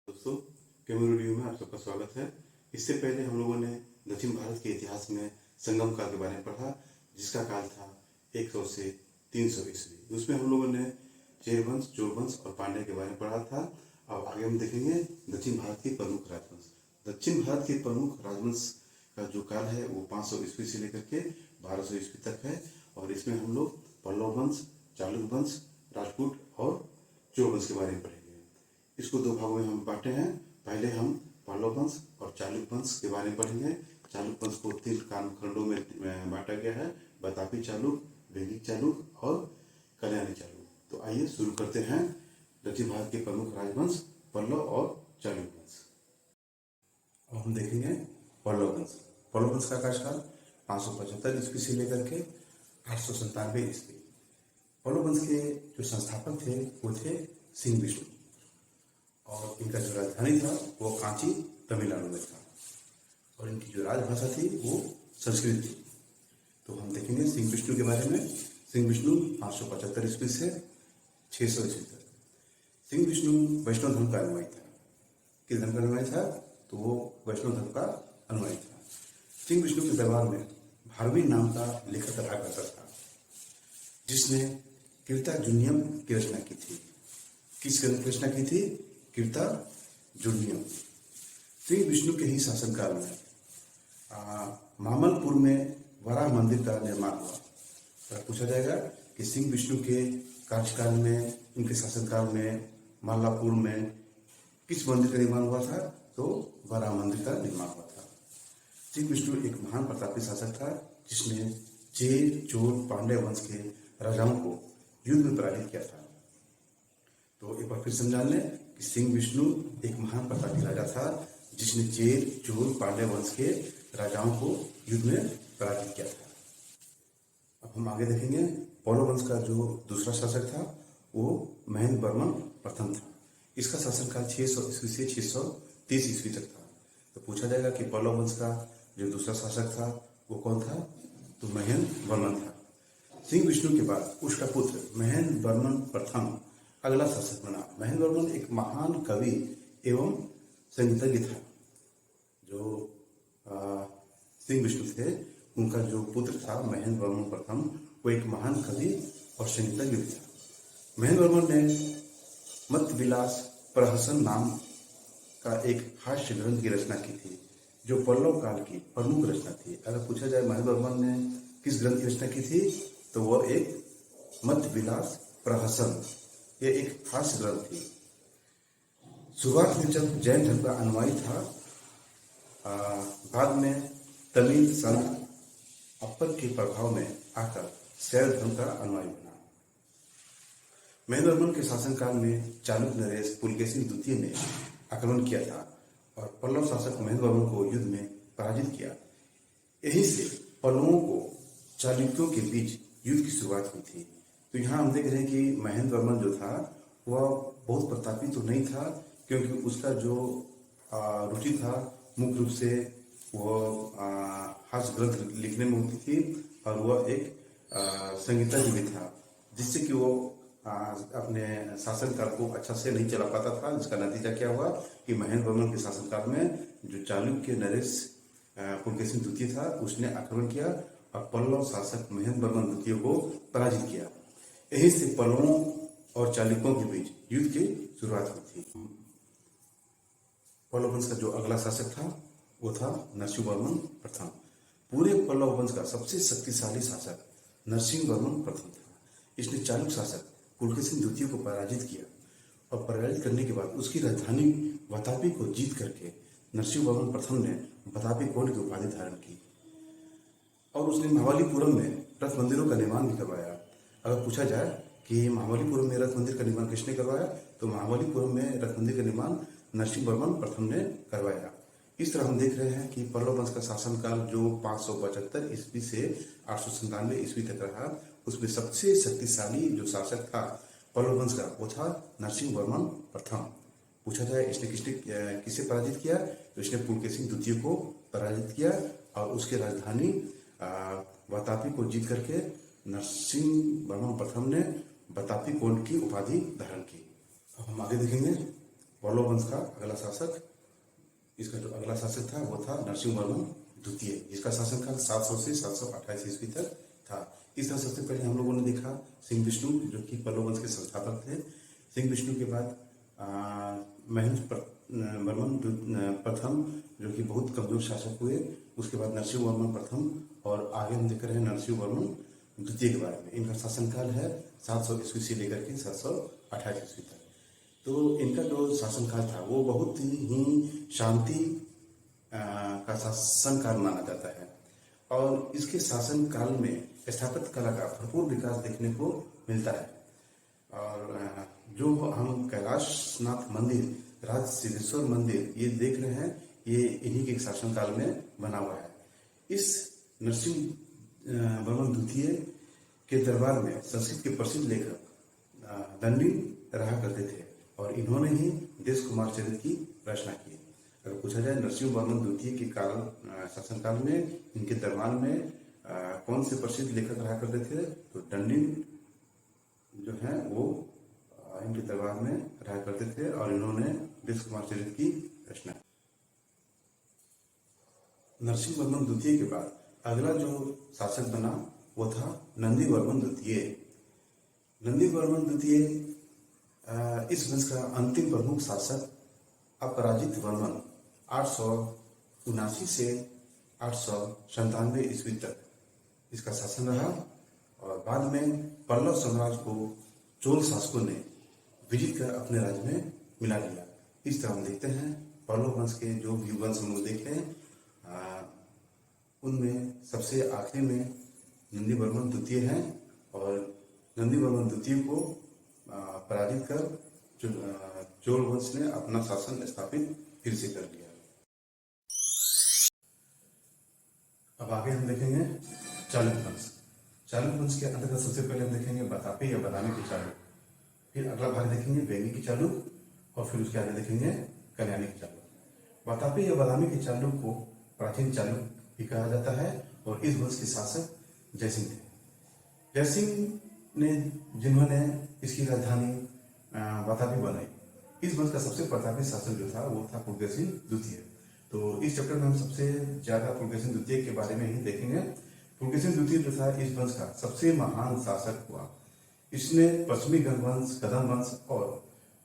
दोस्तों, कैमूर वीडियो में आप सबका स्वागत है। इससे पहले हम लोगों ने दक्षिण भारत के इतिहास में संगम काल के बारे में पढ़ा, जिसका काल था 100 से 300 ईस्वी। उसमें हम लोगों ने चेर वंश, चोल वंश और पांड्य के बारे में पढ़ा था। अब आगे हम देखेंगे दक्षिण भारत के प्रमुख राजवंश। दक्षिण भारत के प्रमुख राजवंश का जो काल है वो 500 ईस्वी से लेकर के 1200 ईस्वी तक है। और इसमें हम लोग पल्लव वंश, चालुक्य वंश, राजपूत और चोल वंश के बारे में पढ़ेंगे। इसको दो भागों में हम बांटे हैं। पहले हम पल्लव वंश और चालुक्य वंश के बारे में पढ़ेंगे। चालुक्य वंश को 3 खंडों में बांटा गया है: बतापी चालुक्य, वैदिक चालुक्य और कल्याणी चालुक्य। तो आइए शुरू करते हैं दक्षिण भारत के प्रमुख राजवंश पल्लव और चालुक्य वंश। अब हम देखेंगे पल्लव वंश। पल्लव वंश का कार्यकाल 575 ईस्वी से लेकर के 897 ईस्वी। पल्लव वंश के जो संस्थापक थे वो थे सिंह विष्णु, और इनका जो राजधानी था वो कांची तमिलनाडु में था, और इनकी जो राजभाषा थी वो संस्कृत थी। तो हम देखेंगे सिंह विष्णु के बारे में। सिंह विष्णु 575 ईस्वी से 600 ईस्वी तक। सिंह विष्णु वैष्णव धर्म का अनुयायी था। किस धर्म का अनुयायी था? तो वो वैष्णव धर्म का अनुयायी था। सिंह विष्णु के दरबार में भारवी नाम का लेखक रहा करता था, जिसने कीर्ता जुनियम की रचना की थी। किस ग्रंथ की रचना की थी? कीर्ता जुनियम। सिंह विष्णु के ही शासनकाल में मामलपुर में वराह मंदिर का निर्माण हुआ। तो पूछा जाएगा कि सिंह विष्णु के कार्यकाल में, उनके शासनकाल में मामलापुर में किस मंदिर का निर्माण हुआ था? तो वराह मंदिर का निर्माण हुआ था। सिंह विष्णु एक महान प्रतापी शासक था, जिसने चेर, चोल, पांड्य वंश के राजाओं को युद्ध में पराजित किया था। तो एक बार फिर समझा लें कि सिंह विष्णु एक महान प्रतापी राजा था, जिसने चेर, चोल, पांड्य वंश के राजाओं को युद्ध में पराजित किया था। अब हम आगे देखेंगे पल्लव वंश का जो दूसरा शासक था वो महेंद्र वर्मन प्रथम था। इसका शासनकाल 600 ईस्वी से 630 ईस्वी तक था। तो पूछा जाएगा कि पल्लव वंश का जो दूसरा शासक था वो कौन था? तो महेंद्र वर्मन था। सिंह विष्णु के बाद उसका पुत्र महेंद्र वर्मन प्रथम अगला शासक बना। महेंद्र वर्मन एक महान कवि एवं संगीतज्ञ था। जो सिंह विष्णु थे, उनका जो पुत्र था महेंद्र वर्मन प्रथम, वो एक महान कवि और संगीतज्ञ था। महेंद्र वर्मन ने मत विलास प्रहसन नाम का एक हास्य ग्रंथ की रचना की थी, जो पल्लव काल की प्रमुख रचना थी। अगर पूछा जाए महेंद्र वर्मन ने किस ग्रंथ की रचना की थी, तो वह एक मत विलास प्रहसन, ये एक हास्य ग्रंथ थी। शुरुआत में जब जैन धर्म का अनुयायी था, बाद में तमिल संत अप्पर के प्रभाव में आकर शैव धर्म का अनुयायी बना। महेंद्र वर्मन के शासनकाल में चालुक्य नरेश पुलकेशिन द्वितीय ने आक्रमण किया था और पल्लव शासक महेंद्र वर्मन को युद्ध में पराजित किया। यहीं से पल्लवों को चालुक्यों के बीच युद्ध की शुरुआत हुई थी। तो यहाँ हम देख रहे हैं कि महेंद्र वर्मन जो था वह बहुत प्रतापी तो नहीं था, क्योंकि उसका जो रुचि था मुख्य रूप से वह हास्य ग्रंथ लिखने में होती थी, और वह एक संगीतज्ञ भी था, जिससे कि वो अपने शासनकाल को अच्छा से नहीं चला पाता था। जिसका नतीजा क्या हुआ कि महेंद्र वर्मन के शासनकाल में जो चालुक्य नरेश पुलकेशिन द्वितीय था, उसने आक्रमण किया और पल्लव शासक महेंद्र वर्मन द्वितीय को पराजित किया। यहीं से पल्लवों और चालुक्यों के बीच युद्ध की शुरुआत हुई थी। पल्लव वंश का जो अगला शासक था वो था नरसिंह वर्मन प्रथम। पूरे पल्लव वंश का सबसे शक्तिशाली शासक नरसिंह वर्मन प्रथम था। इसने चालुक्य शासक पुलकेशिन द्वितीय को पराजित किया, और पराजित करने के बाद उसकी राजधानी बतापी को जीत करके नरसिंह वर्मन प्रथम ने बतापी कोट की उपाधि धारण की, और उसने महाबलीपुरम में रथ मंदिरों का निर्माण भी करवाया। अगर पूछा जाए कि महाबलीपुरम में रथ मंदिर का निर्माण किसने करवाया, तो महाबलीपुरम में रथ मंदिर का निर्माण नरसिंह वर्मन प्रथम ने करवाया। इस तरह हम देख रहे हैं कि पल्लव वंश का शासनकाल जो 575 ईस्वी से 897 ईस्वी तक रहा, उसमें सबसे शक्तिशाली जो शासक था पल्लव वंश का वो था नरसिंह वर्मन प्रथम। पूछा जाए इसने किसे पराजित किया, तो इसने पुलकेशिन द्वितीय को पराजित किया और उसकी राजधानी बतापी को जीत करके नरसिंह वर्मन प्रथम ने बतापी कोट की उपाधि धारण की। अब हम आगे देखेंगे पल्लव वंश का अगला शासक, इसका जो अगला शासक था वो था नरसिंह वर्मन द्वितीय, जिसका शासनकाल 700 से 728 ईस्वी तक था। इस तरह सबसे पहले हम लोगों ने देखा सिंह विष्णु, जो कि पल्लव वंश के संस्थापक थे। सिंह विष्णु के बाद महेंद्र वर्मन प्रथम, जो कि बहुत कमजोर शासक हुए। उसके बाद नरसिंह वर्मन प्रथम, और आगे हम देख रहे हैं नरसिंह वर्मन द्वितीय के बारे में। इनका शासनकाल है 700 ईस्वी से लेकर के 728 ईस्वी तक। तो इनका जो शासनकाल था वो बहुत ही शांति का शासनकाल माना जाता है, और इसके शासनकाल में स्थापत्य कला का भरपूर विकास देखने को मिलता है। और जो हम कैलाशनाथ मंदिर, राज सिद्धेश्वर मंदिर ये देख रहे हैं, ये इन्हीं के शासनकाल में बना हुआ है। इस नरसिंह वर्मन द्वितीय के दरबार में संस्कृत के प्रसिद्ध लेखक दंडी रहा करते थे, और इन्होंने ही देश कुमार चरित्र की रचना की। अगर पूछा जाए नरसिंह वर्मन द्वितीय के काल शासनकाल में इनके दरबार में कौन से प्रसिद्ध लेखक रहा करते थे, तो दंडी जो है वो इनके दरबार में रहा करते थे, और इन्होंने देश कुमार चरित्र की रचना। नरसिंह वर्मन द्वितीय के बाद अगला जो शासक बना वो था नंदी वर्मन द्वितीय। नंदी वर्मन द्वितीय इस वंश का अंतिम प्रमुख शासक अपराजित वर्मन 879 से 897 ईस्वी तक इसका शासन रहा, और बाद में पल्लव साम्राज्य को चोल शासकों ने विजित कर अपने राज्य में मिला लिया। इस तरह हम देखते हैं पल्लव वंश के जो भी वंश हम लोग देखे उनमें सबसे आखिरी में नंदी वर्मन द्वितीय है, और नंदी वर्मन द्वितीय को पराजित कर चोल वंश ने अपना शासन स्थापित फिर से कर लिया। अब आगे हम देखेंगे चालुक्य वंश। चालुक्य वंश के अंतर्गत सबसे पहले हम देखेंगे बतापी या बादामी के चालुक्य, फिर अगला भाग देखेंगे वेंगी के चालुक्य, और फिर उसके आगे देखेंगे कल्याणी के चालुक्य। बतापी या बादामी के चालुक्य को प्राचीन चालुक्य भी कहा जाता है, और इस वंश के शासक जयसिंह थे। जयसिंह ने जिन्होंने इसकी राजधानी बतापी बनाई। इस वंश का सबसे प्रतापी शासक जो था वो था पुलकेशिन द्वितीय। तो इस चैप्टर में हम सबसे ज्यादा पुलकेशिन द्वितीय के बारे में ही देखेंगे। पुलकेशिन द्वितीय जो था इस वंश का सबसे महान शासक हुआ। इसने पश्चिमी गंगवंश, कदम वंश और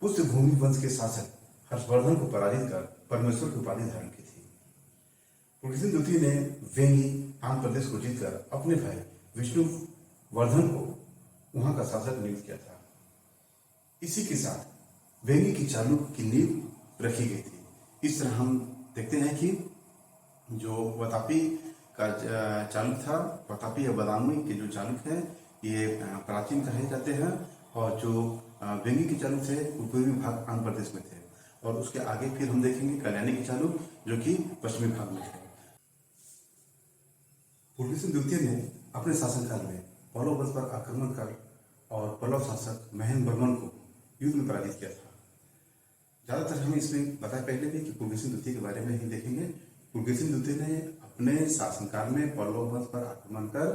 पुष्यभूमि वंश के शासक हर्षवर्धन को पराजित कर परमेश्वर की उपाधि धारण की थी। पुलकेशिन द्वितीय ने वेंगी आंध्र प्रदेश को जीतकर अपने भाई विष्णुवर्धन को वहां का शासक नियुक्त किया था। इसी के साथ वेंगी की चालुक्य की नींव रखी गई थी। इस तरह हम देखते हैं कि जो बतापी का चालुक्य था, बतापी या बादामी के जो चालुक्य हैं ये प्राचीन कहे जाते हैं, और जो वेंगी के चालुक्य थे वो पूर्वी भाग आंध्र प्रदेश में थे, और उसके आगे फिर हम देखेंगे कल्याणी के चालुक्य जो कि पश्चिमी भाग में थे। पुलकेशिन द्वितीय ने अपने शासनकाल में पल्लव वंश पर आक्रमण कर और पल्लव शासक महेंद्र वर्मन को युद्ध में पराजित किया था। ज्यादातर हमें इसमें बताया पहले भी कि पुलकेशिन द्वितीय के बारे में ही देखेंगे। पुलकेशिन द्वितीय ने अपने शासनकाल में पल्लव वंश पर आक्रमण कर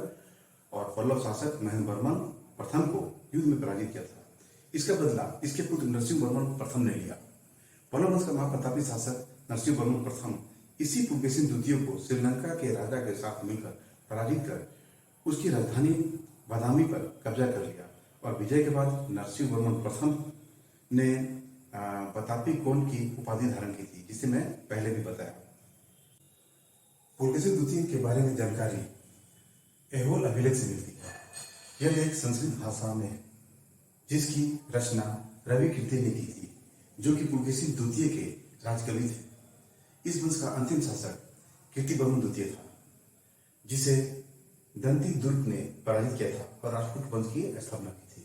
और पल्लव शासक महेंद्र वर्मन प्रथम को युद्ध में पराजित किया था। इसका बदला इसके पुत्र नरसिंह वर्मन प्रथम ने लिया। पल्लव वंश का महाप्रतापी शासक नरसिंह वर्मन प्रथम इसी पुलकेशिन द्वितीय को श्रीलंका के राजा के साथ मिलकर पराजित कर उसकी राजधानी बादामी पर कब्जा कर लिया, और विजय के बाद नरसिंह वर्मन प्रथम ने बतापी कोन की उपाधि धारण की थी, जिसे मैं पहले भी बताया। पुलकेशिन द्वितीय के बारे में जानकारी ऐहोल अभिलेख से मिलती है। यह लेख संस्कृत भाषा में है, जिसकी रचना रवि कीर्ति ने की थी, जो कि पुलकेशिन द्वितीय के राजकवि थे। इस वंश का अंतिम शासक कीर्तिवर्मन द्वितीय था, जिसे दंती दुर्ग ने पराजित किया था और राजपूत वंश की स्थापना की थी।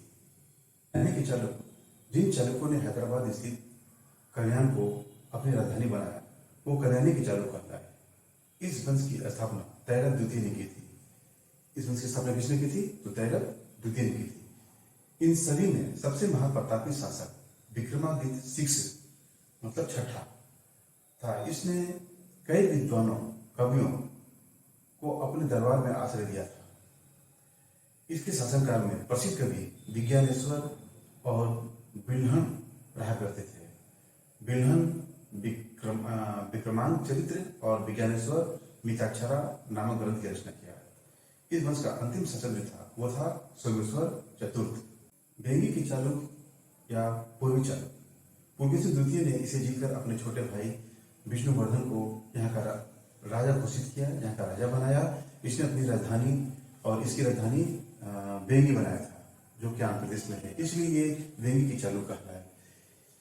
कल्याणी के चालुक्य, जिन चालुक्यों ने हैदराबाद स्थित कल्याण को अपनी राजधानी बनाया, वो कल्याणी के चालुक्य कहता है। इस वंश की स्थापना तैरब द्वितीय ने की थी। इस वंश की स्थापना किसने की थी? तो तैरब द्वितीय ने की थी। इन सभी में सबसे महाप्रतापी शासक विक्रमादित्य 6 मतलब छठा था। इसने कई विद्वानों, कवियों को अपने दरबार में आश्रय दिया था। इसके शासनकाल में प्रसिद्ध कवि विज्ञानेश्वर और बिल्हण रहा करते थे। बिल्हन विक्रमांक चरित्र और विज्ञानेश्वर मिताक्षरा नामक ग्रंथ की रचना किया। इस वंश का अंतिम शासक जो था वो था सोमेश्वर चतुर्थ। वेंगी की चालुक्य या पूर्वी चालुक्य, पुलकेशी द्वितीय ने इसे जीतकर अपने छोटे भाई विष्णुवर्धन को यहाँ का राजा घोषित किया, यहाँ का राजा बनाया। इसने अपनी राजधानी और इसकी राजधानी वेंगी बनाया था, जो कि आंध्र प्रदेश में है, इसलिए ये वेंगी की चालुक्य कहलाया।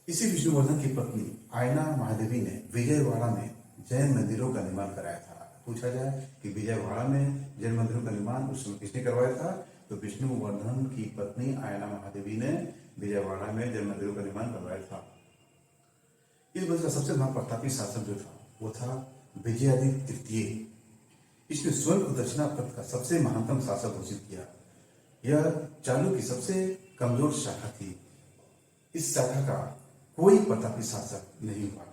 इसी विष्णुवर्धन की पत्नी आयना महादेवी ने विजयवाड़ा में जैन मंदिरों का निर्माण कराया था। पूछा जाए कि विजयवाड़ा में जैन मंदिरों का निर्माण उस समय किसने करवाया था, तो विष्णुवर्धन की पत्नी आयना महादेवी ने विजयवाड़ा में जैन मंदिरों का निर्माण करवाया था। इस वंश का सबसे महाप्रतापी शासक जो था वो था विजयादित्य तृतीय। इसने स्वर्ण और दक्षिणापथ का सबसे महानतम शासक घोषित किया। यह चालुक्य की सबसे कमजोर शाखा थी। इस शाखा का कोई प्रतापी शासक नहीं हुआ।